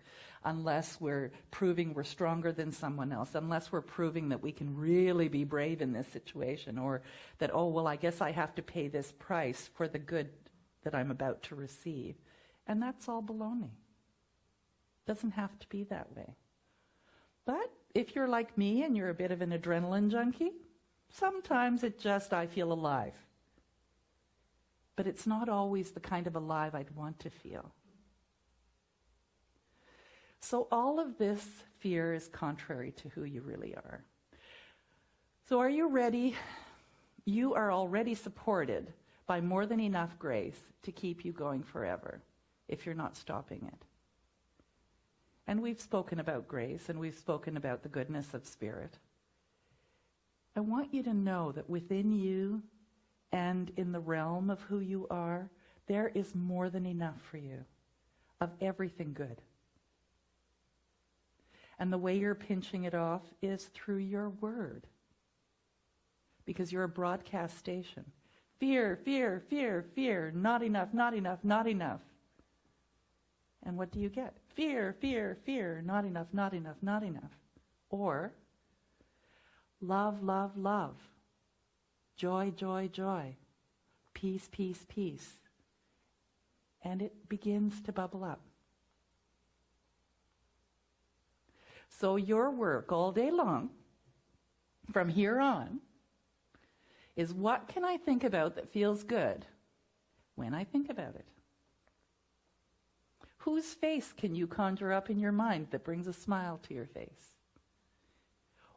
unless we're proving we're stronger than someone else, unless we're proving that we can really be brave in this situation, or that, oh, well, I guess I have to pay this price for the good that I'm about to receive. And that's all baloney. Doesn't have to be that way. But if you're like me and you're a bit of an adrenaline junkie, sometimes I feel alive. But it's not always the kind of alive I'd want to feel. So all of this fear is contrary to who you really are. So are you ready? You are already supported by more than enough grace to keep you going forever if you're not stopping it. And we've spoken about grace, and we've spoken about the goodness of spirit. I want you to know that within you and in the realm of who you are, there is more than enough for you of everything good. And the way you're pinching it off is through your word. Because you're a broadcast station. Fear, fear, fear, fear, not enough, not enough, not enough. And what do you get? Fear, fear, fear, not enough, not enough, not enough. Or love, love, love. Joy, joy, joy. Peace, peace, peace. And it begins to bubble up. So your work all day long, from here on, is what can I think about that feels good when I think about it? Whose face can you conjure up in your mind that brings a smile to your face?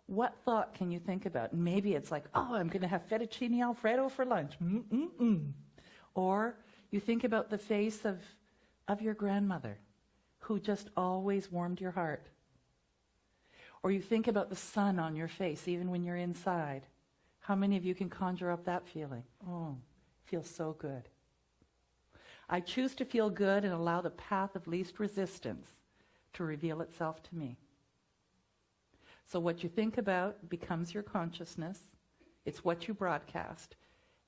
What thought can you think about? Maybe it's like, oh, I'm going to have fettuccine Alfredo for lunch. Or you think about the face of your grandmother who just always warmed your heart. Or you think about the sun on your face even when you're inside. How many of you can conjure up that feeling? Oh, it feels so good. I choose to feel good and allow the path of least resistance to reveal itself to me. So what you think about becomes your consciousness. It's what you broadcast,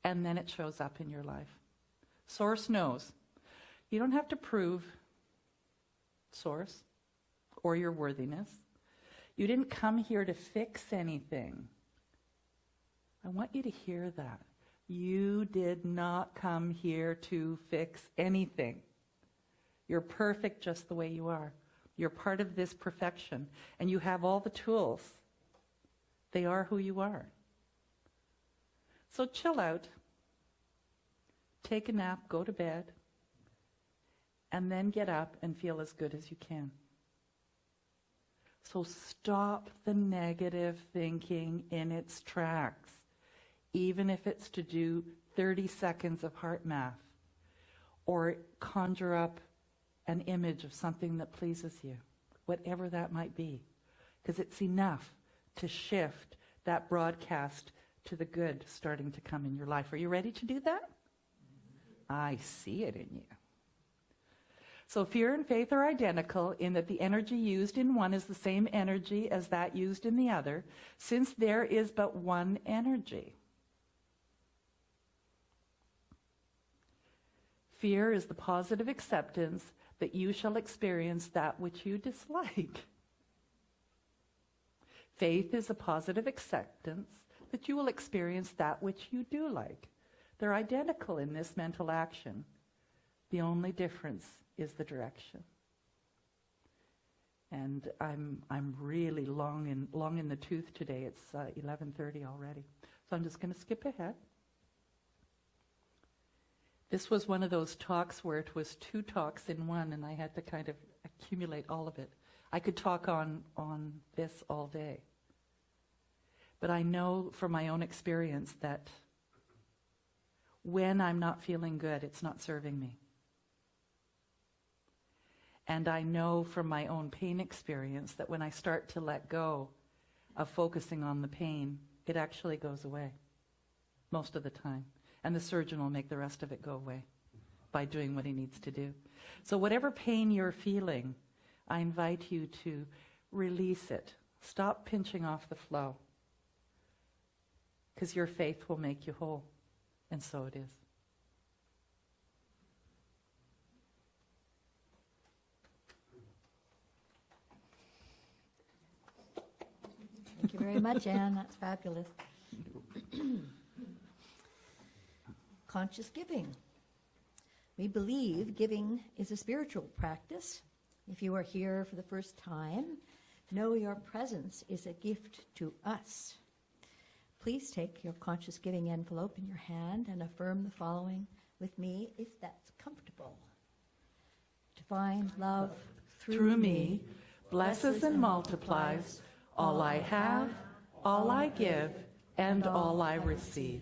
and then it shows up in your life. Source knows. You don't have to prove Source or your worthiness. You didn't come here to fix anything. I want you to hear that. You did not come here to fix anything. You're perfect just the way you are. You're part of this perfection, and you have all the tools. They are who you are. So chill out, take a nap, go to bed, and then get up and feel as good as you can. So stop the negative thinking in its tracks, even if it's to do 30 seconds of heart math, or conjure up an image of something that pleases you, whatever that might be, because it's enough to shift that broadcast to the good starting to come in your life. Are you ready to do that? I see it in you. So fear and faith are identical in that the energy used in one is the same energy as that used in the other, since there is but one energy. Fear is the positive acceptance that you shall experience that which you dislike. Faith is a positive acceptance that you will experience that which you do like. They're identical in this mental action. The only difference is the direction. And I'm really long in the tooth today. It's 11:30 already. So I'm just going to skip ahead. This was one of those talks where it was 2 talks in one, and I had to kind of accumulate all of it. I could talk on this all day. But I know from my own experience that when I'm not feeling good, it's not serving me. And I know from my own pain experience that when I start to let go of focusing on the pain, it actually goes away most of the time. And the surgeon will make the rest of it go away by doing what he needs to do. So whatever pain you're feeling, I invite you to release it. Stop pinching off the flow. Because your faith will make you whole. And so it is. Thank you very much, Anne. That's fabulous. Conscious giving. We believe giving is a spiritual practice. If you are here for the first time, know your presence is a gift to us. Please take your conscious giving envelope in your hand and affirm the following with me, if that's comfortable. Divine love Through me, blesses and multiplies all I have, all I give, and all I receive.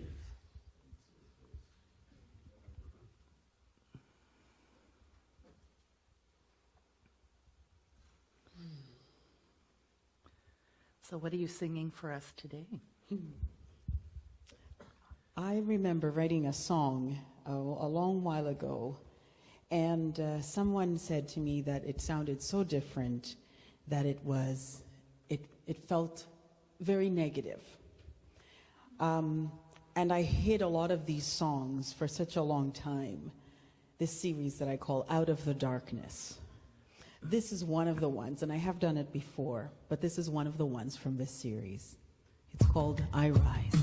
So what are you singing for us today? I remember writing a song a long while ago, and someone said to me that it sounded so different that it felt very negative. And I hid a lot of these songs for such a long time, this series that I call Out of the Darkness. This is one of the ones, and I have done it before, but this is one of the ones from this series. It's called I Rise.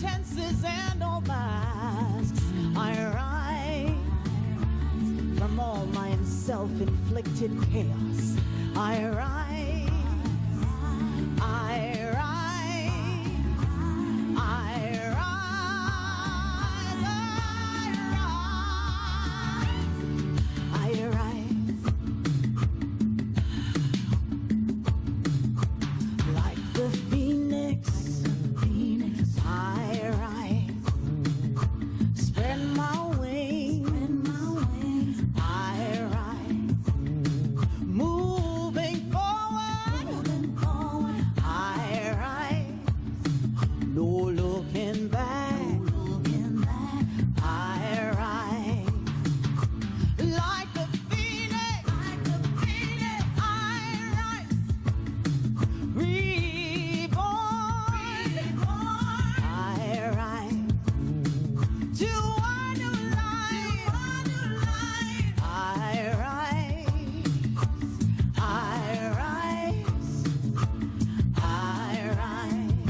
pretenses and all masks. I rise from all my self-inflicted chaos. I rise, I rise, I rise, I rise, like the phoenix, I rise, spread my wings, I rise, moving forward, I rise, no looking back, I rise, like the phoenix, I rise, reborn, I rise, to a new life, I rise, I rise, I rise,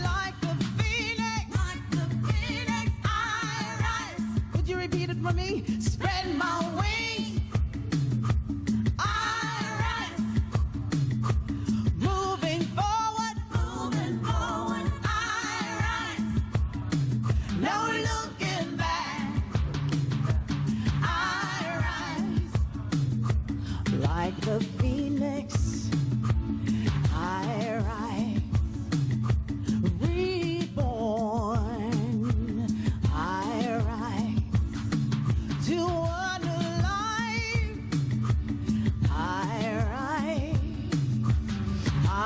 like the phoenix, I rise. Would you repeat it for me? Spread my wings, I rise, moving forward, I rise, no looking back, I rise, like the phoenix, I rise, reborn, I rise, to a new life, I rise, I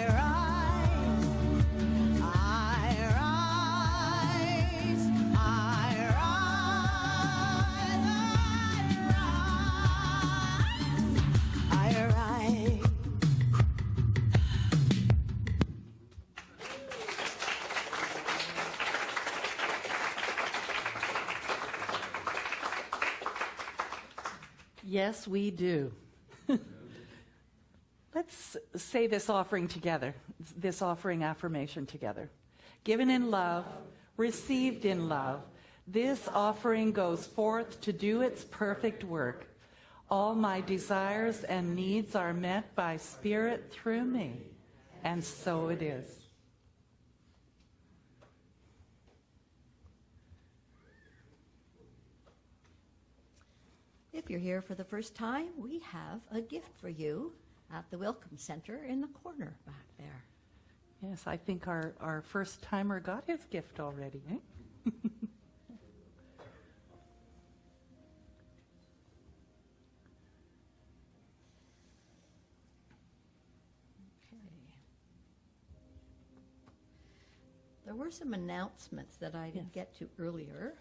rise, I rise, I rise, I rise. Yes, we do. Let's say this offering together, this offering affirmation together. Given in love, received in love, this offering goes forth to do its perfect work. All my desires and needs are met by Spirit through me, and so it is. If you're here for the first time, we have a gift for you at the Welcome Center in the corner back there. Yes, I think our first timer got his gift already, eh? There were some announcements that I didn't get to earlier,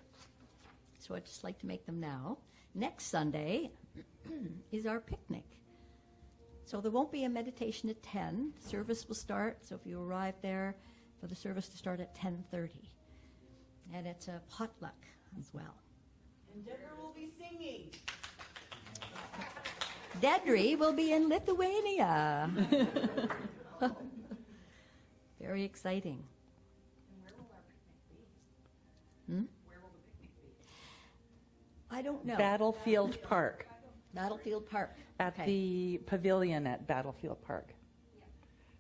so I'd just like to make them now. Next Sunday is our picnic. So there won't be a meditation at 10. Service will start, so if you arrive there, for the service to start at 10:30. And it's a potluck as well. And Deborah will be singing. Dedri will be in Lithuania. Very exciting. Where will our picnic be? Hmm? Where will the picnic be? I don't know. Battlefield Park, Battlefield Park. at Okay. the pavilion at Battlefield Park.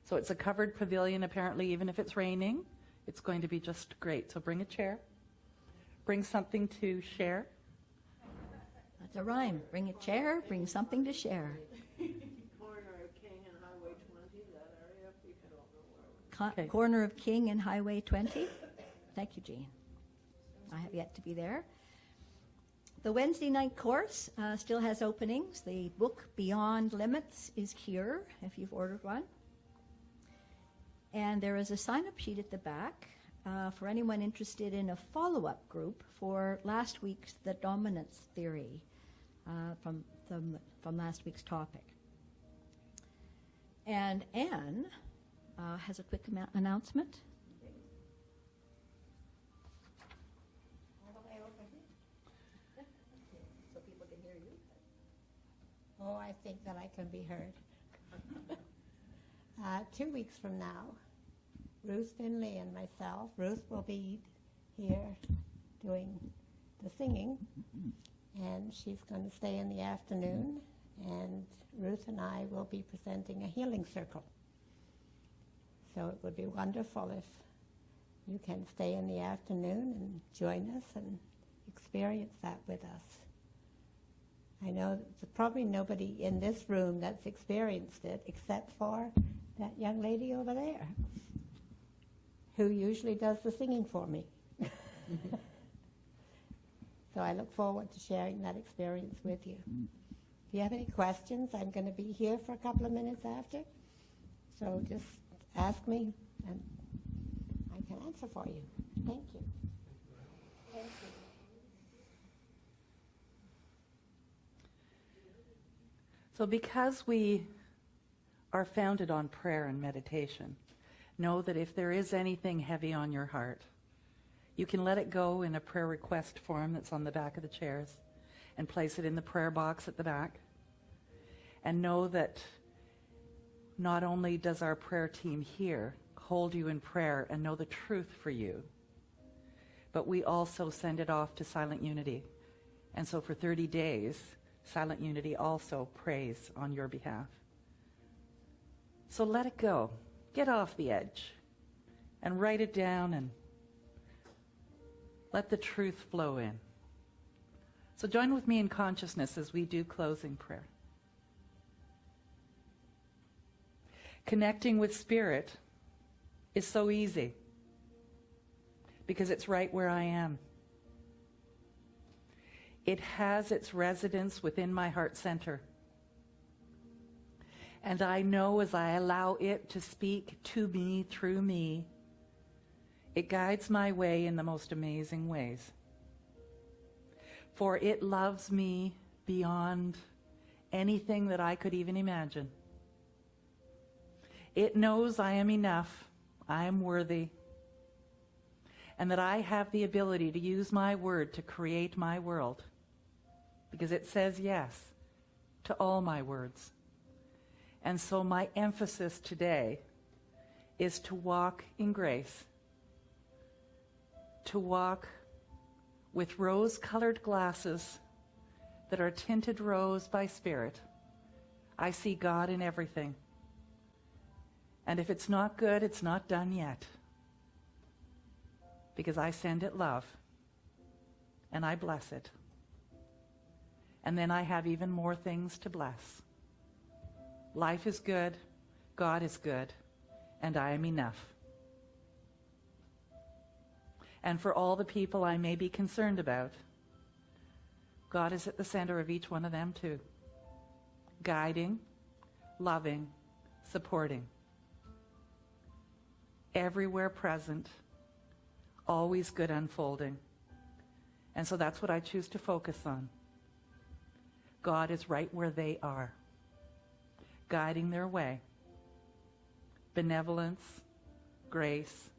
So it's a covered pavilion, apparently, even if it's raining. It's going to be just great. So bring a chair. Bring something to share. That's a rhyme. Bring a chair, bring something to share. Corner of King and Highway 20, that area, people don't know where. Co- Okay. Corner of King and Highway 20. Thank you, Jean. I have yet to be there. The Wednesday night course still has openings. The book Beyond Limits is here if you've ordered one. And there is a sign-up sheet at the back for anyone interested in a follow-up group for last week's The Dominance Theory from last week's topic. And Anne has a quick announcement. So people can hear you. Oh, I think that I can be heard. 2 weeks from now, Ruth Finley and myself. Ruth will be here doing the singing, and she's going to stay in the afternoon, and Ruth and I will be presenting a healing circle. So it would be wonderful if you can stay in the afternoon and join us and experience that with us. I know there's probably nobody in this room that's experienced it except for that young lady over there, who usually does the singing for me. So I look forward to sharing that experience with you. If you have any questions, I'm going to be here for a couple of minutes after. So just ask me and I can answer for you. Thank you. Thank you. So because we are founded on prayer and meditation, know that if there is anything heavy on your heart, you can let it go in a prayer request form that's on the back of the chairs and place it in the prayer box at the back. And know that not only does our prayer team here hold you in prayer and know the truth for you, but we also send it off to Silent Unity. And so for 30 days, Silent Unity also prays on your behalf. So let it go. Get off the edge and write it down and let the truth flow in. So join with me in consciousness as we do closing prayer. Connecting with Spirit is so easy because it's right where I am. It has its residence within my heart center. And I know as I allow it to speak to me, through me, it guides my way in the most amazing ways. For it loves me beyond anything that I could even imagine. It knows I am enough, I am worthy, and that I have the ability to use my word to create my world, because it says yes to all my words. And so my emphasis today is to walk in grace, to walk with rose-colored glasses that are tinted rose by Spirit. I see God in everything. And if it's not good, it's not done yet. Because I send it love, and I bless it. And then I have even more things to bless. Life is good, God is good, and I am enough. And for all the people I may be concerned about, God is at the center of each one of them too. Guiding, loving, supporting. Everywhere present, always good unfolding. And so that's what I choose to focus on. God is right where they are, guiding their way. Benevolence, grace,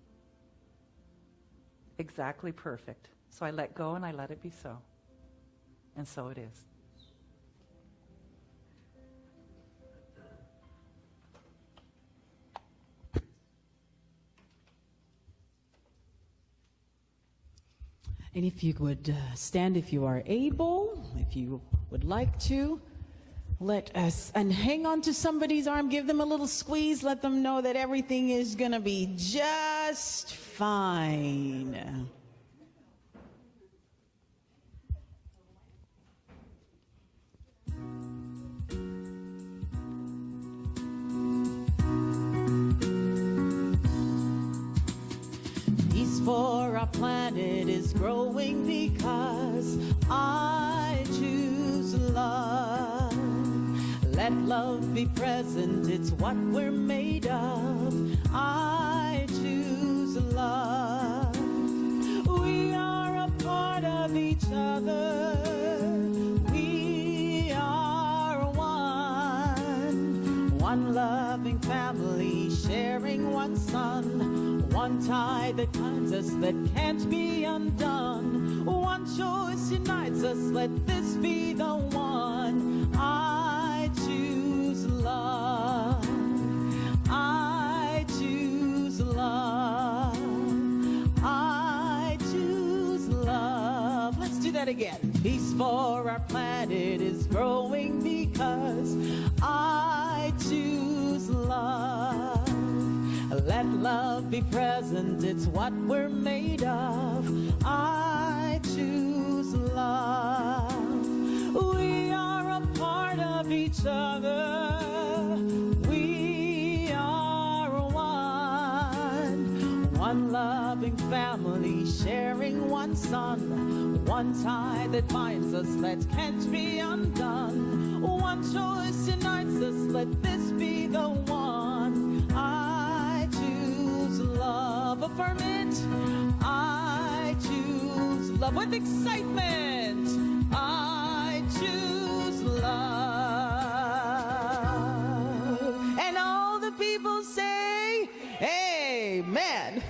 exactly perfect. So I let go and I let it be so. And so it is. And if you would stand if you are able, if you would like to, let us, and hang on to somebody's arm, give them a little squeeze, let them know that everything is going to be just fine. Peace for our planet is growing because I choose love. Let love be present, it's what we're made of. I choose love. We are a part of each other. We are one loving family, sharing one son, one tie that binds us that can't be undone. One choice unites us, let this be the one. I choose love. I choose love. that again. Peace for our planet is growing because I choose love. Let love be present, it's what we're made of. I choose love. We are a part of each other. We are one loving family, sharing one sun, one tie that binds us that can't be undone. One choice unites us, let this be the one. I choose love, affirm it. I choose love with excitement. I choose love. And all the people say, amen.